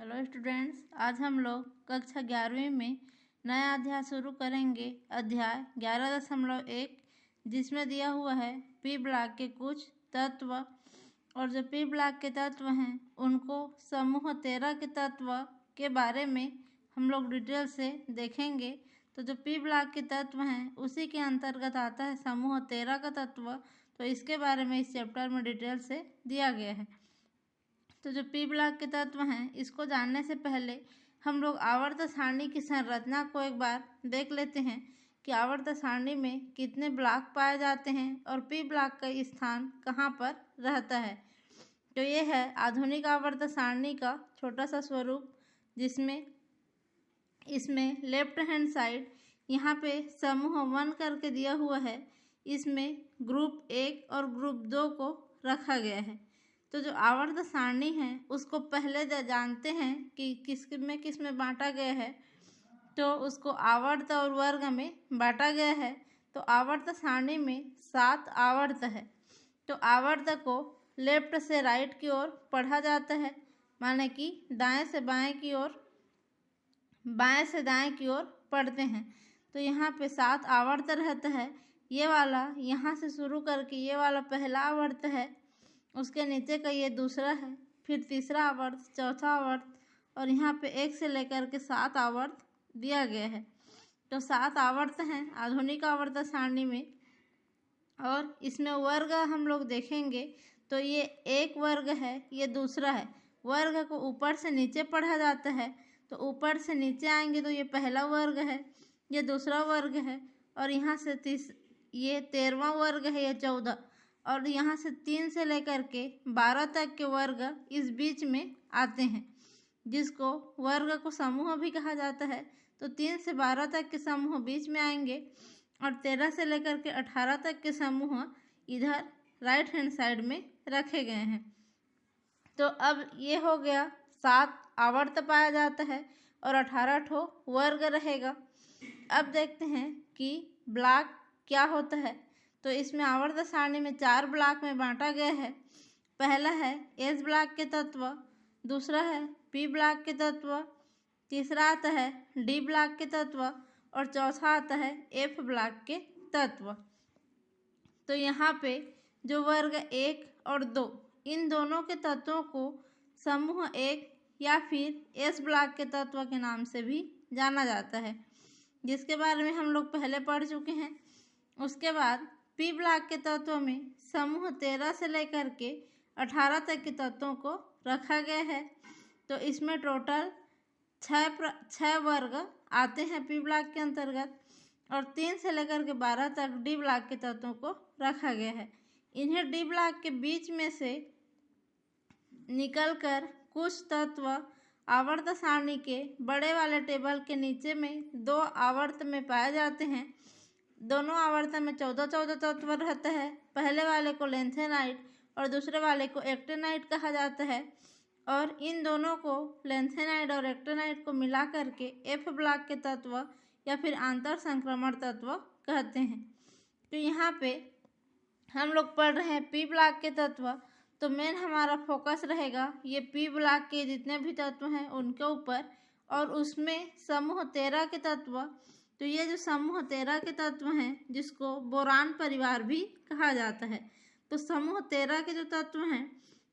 Hello students, आज हम लोग कक्षा 11वीं में नया अध्याय शुरू करेंगे। अध्याय 11.1 जिसमें दिया हुआ है पी ब्लॉक के कुछ तत्व। और जो पी ब्लॉक के तत्व हैं उनको समूह 13 के तत्व के बारे में हम लोग डिटेल से देखेंगे। तो जो पी ब्लॉक के तत्व हैं उसी के अंतर्गत आता है समूह 13 का तत्व। तो इसके बारे में इस चैप्टर में डिटेल से दिया गया है। तो जो पी ब्लॉक के तत्व हैं इसको जानने से पहले हम लोग आवर्त सारणी की संरचना को एक बार देख लेते हैं कि आवर्त सारणी में कितने ब्लॉक पाए जाते हैं और पी ब्लॉक का स्थान कहाँ पर रहता है। तो ये है आधुनिक आवर्त सारणी का छोटा सा स्वरूप, जिसमें इसमें लेफ्ट हैंड साइड यहाँ पे समूह 1 करके दिया हुआ है। इसमें ग्रुप 1 और ग्रुप 2 को रखा गया है। तो जो आवर्त सारणी है उसको पहले जानते हैं कि किस में बांटा गया है। तो उसको आवर्त और वर्ग में बांटा गया है। तो आवर्त सारणी में 7 आवर्त है। तो आवर्त को लेफ्ट से राइट की ओर पढ़ा जाता है, माने कि दाएं से बाएं की ओर, बाएं से दाएं की ओर पढ़ते हैं। तो यहाँ पे 7 आवर्त रहता है। ये वाला यहाँ से शुरू करके ये वाला पहला आवर्त है, उसके नीचे का ये दूसरा है, फिर तीसरा आवर्त, चौथा आवर्त, और यहाँ पे 1 से लेकर के 7 आवर्त दिया गया है। तो 7 आवर्त हैं आधुनिक आवर्त सारणी में। और इसमें वर्ग हम लोग देखेंगे तो ये एक वर्ग है, ये दूसरा है। वर्ग को ऊपर से नीचे पढ़ा जाता है। तो ऊपर से नीचे आएंगे तो ये पहला वर्ग है, ये दूसरा वर्ग है, और यहाँ से ये 13वां वर्ग है, ये 14, और यहाँ से 3 से लेकर के 12 तक के वर्ग इस बीच में आते हैं, जिसको वर्ग को समूह भी कहा जाता है। तो 3 से 12 तक के समूह बीच में आएंगे और 13 से लेकर के 18 तक के समूह इधर राइट हैंड साइड में रखे गए हैं। तो अब ये हो गया 7 आवर्त पाया जाता है और 18 ठो वर्ग रहेगा। अब देखते हैं कि ब्लॉक क्या होता है। तो इसमें आवर्त सारणी में 4 ब्लॉक में बांटा गया है। पहला है एस ब्लॉक के तत्व, दूसरा है पी ब्लॉक के तत्व, तीसरा आता है डी ब्लॉक के तत्व, और चौथा आता है एफ ब्लॉक के तत्व। तो यहाँ पे जो वर्ग 1 और 2 इन दोनों के तत्वों को समूह 1 या फिर एस ब्लॉक के तत्व के नाम से भी जाना जाता है, जिसके बारे में हम लोग पहले पढ़ चुके हैं। उसके बाद पी ब्लॉक के तत्व में समूह 13 से लेकर के 18 तक के तत्वों को रखा गया है। तो इसमें टोटल 6 वर्ग आते हैं पी ब्लॉक के अंतर्गत, और 3 से लेकर के 12 तक डी ब्लॉक के तत्वों को रखा गया है। इन्हें डी ब्लॉक के बीच में से निकलकर कुछ तत्व आवर्त सारणी के बड़े वाले टेबल के नीचे में 2 आवर्त में पाए जाते हैं। दोनों आवर्त में 14 तत्व रहता है। पहले वाले को लेंथेनाइट और दूसरे वाले को एक्टिनाइट कहा जाता है। और इन दोनों को लेंथेनाइट और एक्टिनाइट को मिला करके एफ ब्लॉक के तत्व या फिर आंतर संक्रमण तत्व कहते हैं। तो यहाँ पे हम लोग पढ़ रहे हैं पी ब्लॉक के तत्व। तो मेन हमारा फोकस रहेगा ये पी ब्लॉक के जितने भी तत्व हैं उनके ऊपर, और उसमें समूह 13 के तत्व। तो ये जो समूह 13 के तत्व हैं जिसको बोरान परिवार भी कहा जाता है। तो समूह 13 के जो तत्व हैं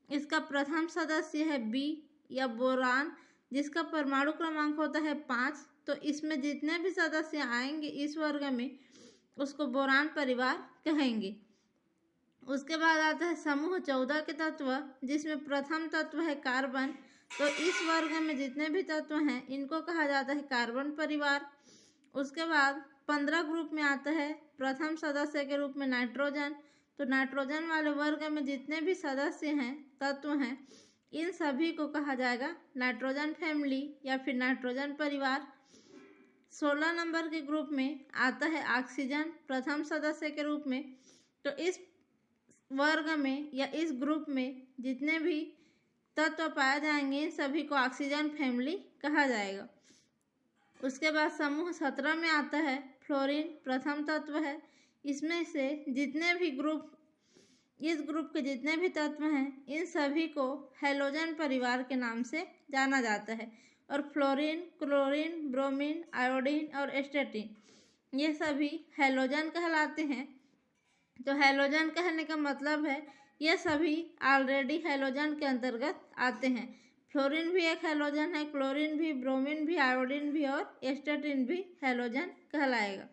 इसका प्रथम सदस्य है बी या बोरान, जिसका परमाणु क्रमांक होता है 5। तो इसमें जितने भी सदस्य आएंगे इस वर्ग में उसको बोरान परिवार कहेंगे। उसके बाद आता है समूह 14 के तत्व, जिसमें प्रथम तत्व है कार्बन। तो इस वर्ग में जितने भी तत्व हैं इनको कहा जाता है कार्बन परिवार। उसके बाद 15 ग्रुप में आता है प्रथम सदस्य के रूप में नाइट्रोजन। तो नाइट्रोजन वाले वर्ग में जितने भी सदस्य हैं, तत्व हैं, इन सभी को कहा जाएगा नाइट्रोजन फैमिली या फिर नाइट्रोजन परिवार। 16 नंबर के ग्रुप में आता है ऑक्सीजन प्रथम सदस्य के रूप में। तो इस वर्ग में या इस ग्रुप में जितने भी तत्व पाए जाएंगे इन सभी को ऑक्सीजन फैमिली कहा जाएगा। उसके बाद समूह 17 में आता है फ्लोरीन प्रथम तत्व है। इसमें से जितने भी ग्रुप इस ग्रुप के जितने भी तत्व हैं इन सभी को हैलोजन परिवार के नाम से जाना जाता है। और फ्लोरीन, क्लोरीन, ब्रोमीन, आयोडीन और एस्टेटिन ये सभी हैलोजन कहलाते हैं। तो हैलोजन कहने का मतलब है ये सभी ऑलरेडी हैलोजन के अंतर्गत आते हैं। फ्लोरीन भी एक हैलोजन है, क्लोरीन भी, ब्रोमीन भी, आयोडीन भी और एस्टेटिन भी हैलोजन कहलाएगा।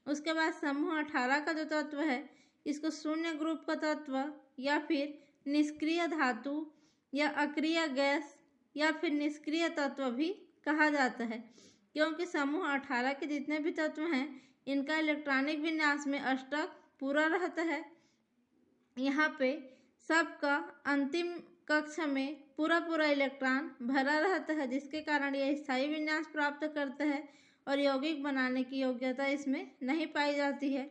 उसके बाद समूह 18 का जो तत्व है इसको शून्य ग्रुप का तत्व या फिर निष्क्रिय धातु या अक्रिय गैस या फिर निष्क्रिय तत्व भी कहा जाता है, क्योंकि समूह 18 के जितने भी तत्व हैं इनका इलेक्ट्रॉनिक विन्यास में अष्टक पूरा रहता है। यहाँ पे सबका अंतिम कक्ष में पूरा इलेक्ट्रॉन भरा रहता है, जिसके कारण यह स्थायी विन्यास प्राप्त करता है और यौगिक बनाने की योग्यता इसमें नहीं पाई जाती है।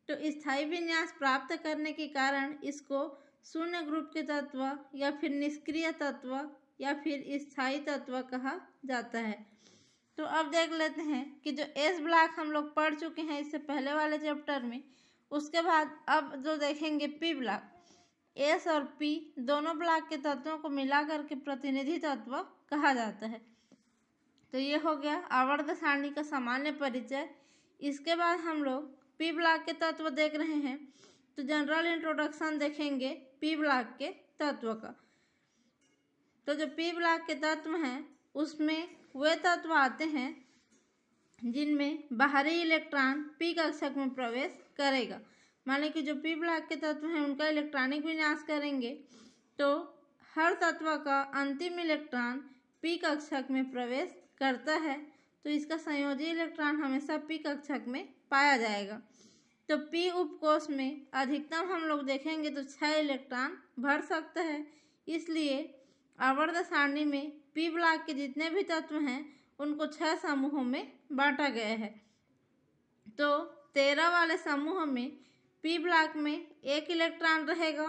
तो स्थायी विन्यास प्राप्त करने के कारण इसको शून्य ग्रुप के तत्व या फिर निष्क्रिय तत्व या फिर स्थायी तत्व कहा जाता है। तो अब देख लेते हैं कि जो एस ब्लॉक हम लोग पढ़ चुके हैं इससे पहले वाले चैप्टर में, उसके बाद अब जो देखेंगे पी ब्लॉक। एस और पी दोनों ब्लॉक के तत्वों को मिला करके प्रतिनिधि तत्व कहा जाता है। तो ये हो गया आवर्त सारणी का सामान्य परिचय। इसके बाद हम लोग पी ब्लॉक के तत्व देख रहे हैं, तो जनरल इंट्रोडक्शन देखेंगे पी ब्लॉक के तत्व का। तो जो पी ब्लॉक के तत्व हैं उसमें वे तत्व आते हैं जिनमें बाहरी इलेक्ट्रॉन पी कक्षक में प्रवेश करेगा। माने कि जो पी ब्लॉक के तत्व हैं उनका इलेक्ट्रॉनिक विन्यास करेंगे तो हर तत्व का अंतिम इलेक्ट्रॉन पी कक्षक में प्रवेश करता है, तो इसका संयोजी इलेक्ट्रॉन हमेशा पी कक्षक में पाया जाएगा। तो पी उपकोष में अधिकतम हम लोग देखेंगे तो 6 इलेक्ट्रॉन भर सकता है। इसलिए आवर्त सारणी में पी ब्लॉक के जितने भी तत्व हैं उनको 6 समूहों में बांटा गया है। तो 13 वाले समूह में पी ब्लॉक में 1 इलेक्ट्रॉन रहेगा,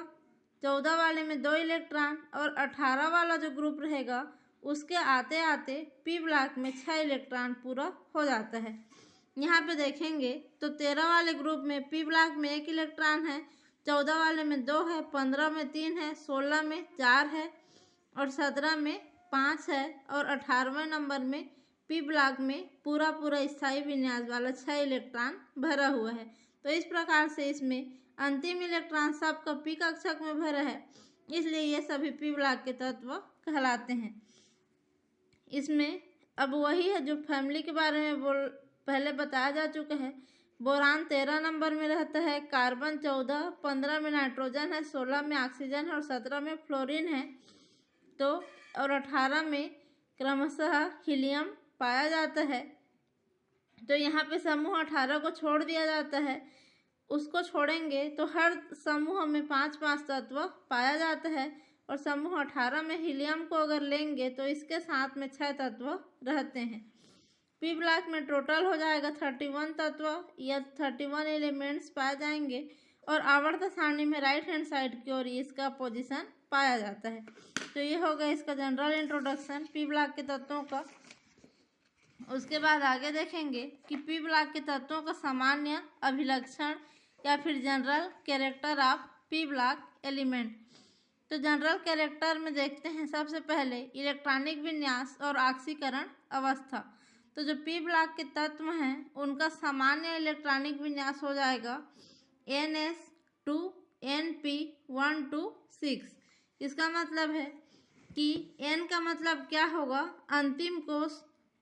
14 वाले में 2 इलेक्ट्रॉन और 18 वाला जो ग्रुप रहेगा उसके आते आते पी ब्लॉक में 6 इलेक्ट्रॉन पूरा हो जाता है। यहाँ पे देखेंगे तो 13 वाले ग्रुप में पी ब्लॉक में 1 इलेक्ट्रॉन है, 14 वाले में 2 है, 15 में 3 है, 16 में 4 है और 17 में 5 है और 18वें नंबर में पी ब्लॉक में पूरा स्थायी विन्यास वाला 6 इलेक्ट्रॉन भरा हुआ है। तो इस प्रकार से इसमें अंतिम इलेक्ट्रॉन सबका पी कक्षक में भरा है, इसलिए ये सभी पी ब्लॉक के तत्व कहलाते हैं। इसमें अब वही है जो फैमिली के बारे में पहले बताया जा चुका है। बोरान 13 नंबर में रहता है, कार्बन 14, 15 में नाइट्रोजन है, 16 में ऑक्सीजन है और 17 में फ्लोरीन है। तो और 18 में क्रमशः हीलियम पाया जाता है। तो यहाँ पे समूह 18 को छोड़ दिया जाता है, उसको छोड़ेंगे तो हर समूह में 5-5 तत्व पाया जाता है और समूह 18 में हीलियम को अगर लेंगे तो इसके साथ में 6 तत्व रहते हैं। पी ब्लॉक में टोटल हो जाएगा 31 तत्व या 31 एलिमेंट्स पाए जाएंगे और आवर्त सारणी में राइट हैंड साइड की ओर इसका पोजीशन पाया जाता है। तो ये हो गया इसका जनरल इंट्रोडक्शन पी ब्लॉक के तत्वों का। उसके बाद आगे देखेंगे कि पी ब्लॉक के तत्वों का सामान्य अभिलक्षण या फिर general character of P block element. तो जनरल कैरेक्टर में देखते हैं सबसे पहले इलेक्ट्रॉनिक विन्यास और ऑक्सीकरण अवस्था। तो जो पी ब्लॉक के तत्व हैं उनका सामान्य इलेक्ट्रॉनिक विन्यास हो जाएगा NS2 NP126। इसका मतलब है कि N का मतलब क्या होगा, अंतिम कोष।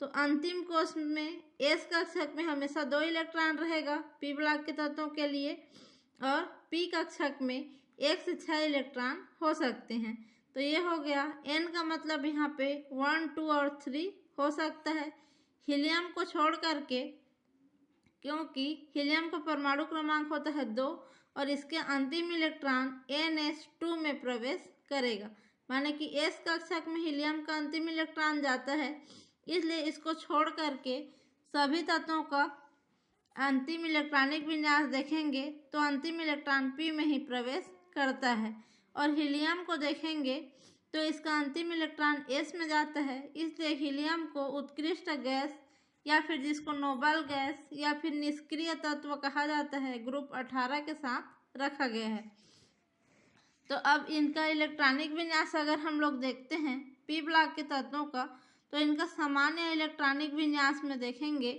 तो अंतिम कोष में S कक्षक में हमेशा 2 इलेक्ट्रॉन रहेगा पी ब्लॉक के तत्वों के लिए और पी कक्षक में 1 से 6 इलेक्ट्रॉन हो सकते हैं। तो ये हो गया। N का मतलब यहाँ पे 1, 2 और 3 हो सकता है हीलियम को छोड़ करके, क्योंकि हीलियम का परमाणु क्रमांक होता है 2 और इसके अंतिम इलेक्ट्रॉन NS2 में प्रवेश करेगा। माने कि S कक्षक में हीलियम का अंतिम इलेक्ट्रॉन जाता है, इसलिए इसको छोड़ करके सभी तत्वों का अंतिम इलेक्ट्रॉनिक विन्यास देखेंगे तो अंतिम इलेक्ट्रॉन P में ही प्रवेश करता है। और हीलियम को देखेंगे तो इसका अंतिम इलेक्ट्रॉन S में जाता है, इसलिए हीलियम को उत्कृष्ट गैस या फिर जिसको नोबल गैस या फिर निष्क्रिय तत्व कहा जाता है ग्रुप 18 के साथ रखा गया है। तो अब इनका इलेक्ट्रॉनिक विन्यास अगर हम लोग देखते हैं पी ब्लॉक के तत्वों का, तो इनका सामान्य इलेक्ट्रॉनिक विन्यास में देखेंगे।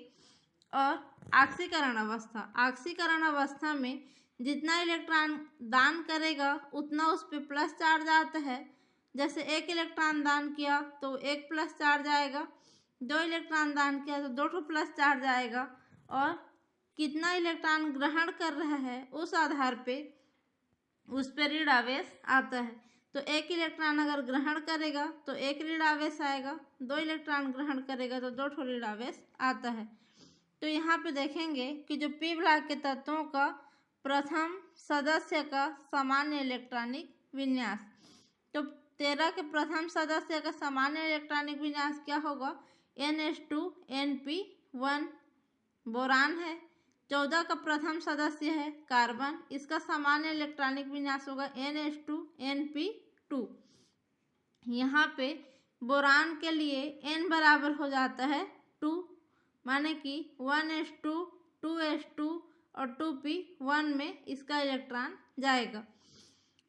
और ऑक्सीकरण अवस्था में जितना इलेक्ट्रॉन दान करेगा उतना उस पर प्लस चार्ज आता है। जैसे 1 इलेक्ट्रॉन दान किया तो 1 प्लस चार्ज आएगा, 2 इलेक्ट्रॉन दान किया तो 2 प्लस चार्ज आएगा। और कितना इलेक्ट्रॉन ग्रहण कर रहा है उस आधार पे उस पर ऋण आवेश आता है। तो 1 इलेक्ट्रॉन अगर ग्रहण करेगा तो 1 ऋण आवेश आएगा, 2 इलेक्ट्रॉन ग्रहण करेगा तो 2 ऋण आवेश आता है। तो यहाँ पे देखेंगे कि जो पी ब्लॉक के तत्वों का प्रथम सदस्य का सामान्य इलेक्ट्रॉनिक विन्यास, तो 13 के प्रथम सदस्य का सामान्य इलेक्ट्रॉनिक विन्यास क्या होगा? NH2NP1 बोरान है। 14 का प्रथम सदस्य है कार्बन, इसका सामान्य इलेक्ट्रॉनिक विन्यास होगा NH2NP2। यहाँ पे बोरान के लिए N बराबर हो जाता है 2, माने कि 1s2 2s2 और 2p1 में इसका इलेक्ट्रॉन जाएगा,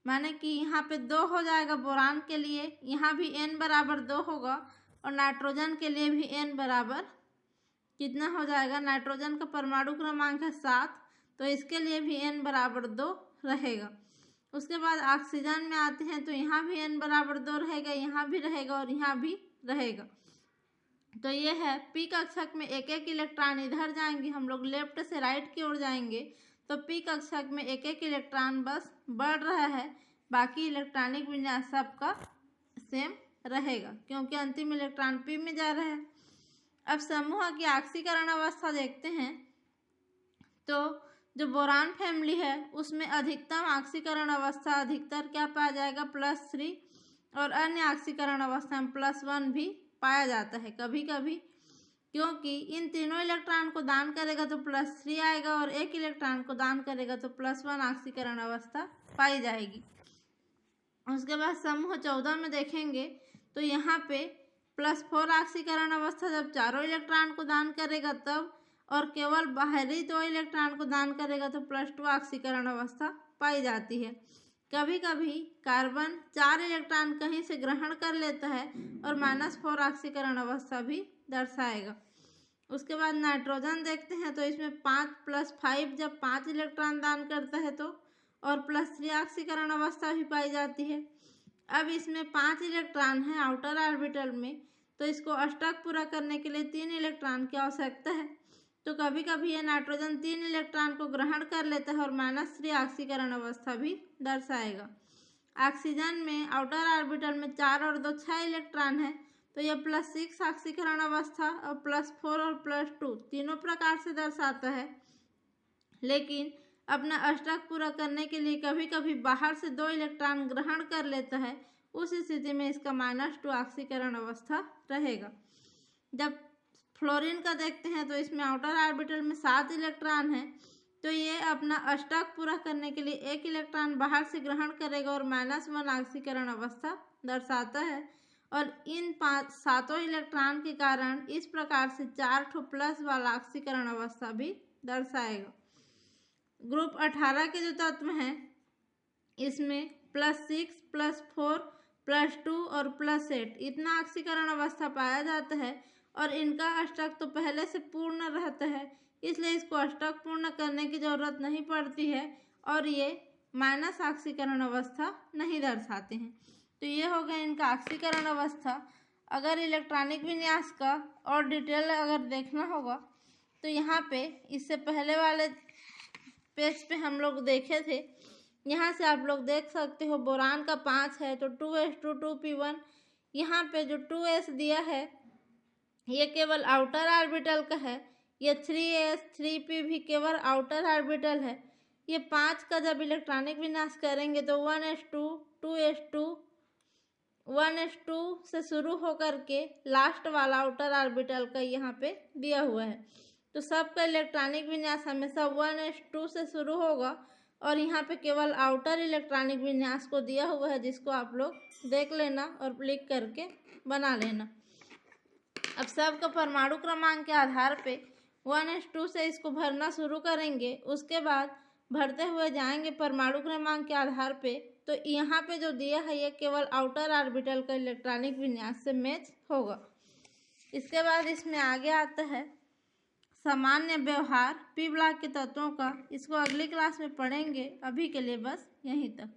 माने कि यहाँ पे 2 हो जाएगा बोरान के लिए। यहाँ भी N बराबर 2 होगा और नाइट्रोजन के लिए भी N बराबर कितना हो जाएगा? नाइट्रोजन का परमाणु क्रमांक है 7, तो इसके लिए भी N बराबर 2 रहेगा। उसके बाद ऑक्सीजन में आते हैं तो यहाँ भी N बराबर 2 रहेगा, यहाँ भी रहेगा और यहाँ भी रहेगा। तो ये है पी कक्षक में एक एक इलेक्ट्रॉन इधर जाएंगे, हम लोग लेफ्ट से राइट की ओर जाएंगे तो पी कक्षक में एक एक इलेक्ट्रॉन बस बढ़ रहा है, बाकी इलेक्ट्रॉनिक विन्यास सबका सेम रहेगा क्योंकि अंतिम इलेक्ट्रॉन पी में जा रहा है। अब समूह की ऑक्सीकरण अवस्था देखते हैं तो जो बोरान फैमिली है उसमें अधिकतम ऑक्सीकरण अवस्था अधिकतर क्या पाया जाएगा? +3, और अन्य ऑक्सीकरण अवस्था में +1 भी पाया जाता है कभी कभी, क्योंकि इन तीनों इलेक्ट्रॉन को दान करेगा तो +3 आएगा और एक इलेक्ट्रॉन को दान करेगा तो +1 ऑक्सीकरण अवस्था पाई जाएगी। उसके बाद समूह 14 में देखेंगे तो यहाँ पे +4 ऑक्सीकरण अवस्था जब चारों इलेक्ट्रॉन को दान करेगा तब, और केवल बाहरी 2 इलेक्ट्रॉन को दान करेगा तो +2 ऑक्सीकरण अवस्था पाई जाती है। कभी कभी कार्बन 4 इलेक्ट्रॉन कहीं से ग्रहण कर लेता है और -4 ऑक्सीकरण अवस्था भी दर्शाएगा। उसके बाद नाइट्रोजन देखते हैं तो इसमें 5 + 5 जब 5 इलेक्ट्रॉन दान करता है तो, और +3 ऑक्सीकरण अवस्था भी पाई जाती है। अब इसमें 5 इलेक्ट्रॉन है आउटर ऑर्बिटल में, तो इसको अष्टक पूरा करने के लिए 3 इलेक्ट्रॉन की आवश्यकता है। तो कभी कभी ये नाइट्रोजन 3 इलेक्ट्रॉन को ग्रहण कर लेता है और -3 ऑक्सीकरण अवस्था भी दर्शाएगा। ऑक्सीजन में आउटर ऑर्बिटल में 4 और 2 6 इलेक्ट्रॉन है, तो यह +6 ऑक्सीकरण अवस्था और +4 और +2 तीनों प्रकार से दर्शाता है। लेकिन अपना अष्टक पूरा करने के लिए कभी कभी बाहर से 2 इलेक्ट्रॉन ग्रहण कर लेता है, उस स्थिति में इसका -2 ऑक्सीकरण अवस्था रहेगा। जब फ्लोरीन का देखते हैं तो इसमें आउटर ऑर्बिटल में 7 इलेक्ट्रॉन है, तो ये अपना अष्टक पूरा करने के लिए 1 इलेक्ट्रॉन बाहर से ग्रहण करेगा और -1 ऑक्सीकरण अवस्था दर्शाता है। और इन 7 इलेक्ट्रॉन के कारण इस प्रकार से 4 प्लस वाला ऑक्सीकरण अवस्था भी दर्शाएगा। ग्रुप 18 के जो तत्व हैं इसमें +6 +4 +2 और +8 इतना ऑक्सीकरण अवस्था पाया जाता है, और इनका अष्टक तो पहले से पूर्ण रहता है, इसलिए इसको अष्टक पूर्ण करने की ज़रूरत नहीं पड़ती है और ये माइनस ऑक्सीकरण अवस्था नहीं दर्शाते हैं। तो ये हो गया इनका ऑक्सीकरण अवस्था। अगर इलेक्ट्रॉनिक विन्यास का और डिटेल अगर देखना होगा तो यहाँ पे इससे पहले वाले पेज पे हम लोग देखे थे, यहाँ से आप लोग देख सकते हो बोरान का 5 है तो 2s2 2p1, यहाँ पे जो 2s दिया है ये केवल आउटर ऑर्बिटल का है, ये 3s 3p भी केवल आउटर ऑर्बिटल है। ये 5 का जब इलेक्ट्रॉनिक विन्यास करेंगे तो 1s2 2s2 1s2 से शुरू होकर के लास्ट वाला आउटर ऑर्बिटल का यहाँ पे दिया हुआ है। तो सबका इलेक्ट्रॉनिक विन्यास हमेशा 1s2 से शुरू होगा और यहाँ पे केवल आउटर इलेक्ट्रॉनिक विन्यास को दिया हुआ है, जिसको आप लोग देख लेना और लिख करके बना लेना। अब सबका परमाणु क्रमांक के आधार पे 1s2 से इसको भरना शुरू करेंगे। उसके बाद भरते हुए जाएंगे परमाणु क्रमांक के आधार पे, तो यहाँ पे जो दिया है ये केवल आउटर ऑर्बिटल का इलेक्ट्रॉनिक विन्यास से मैच होगा। इसके बाद इसमें आगे आता है सामान्य व्यवहार पी ब्लॉक के तत्वों का। इसको अगली क्लास में पढ़ेंगे, अभी के लिए बस यहीं तक।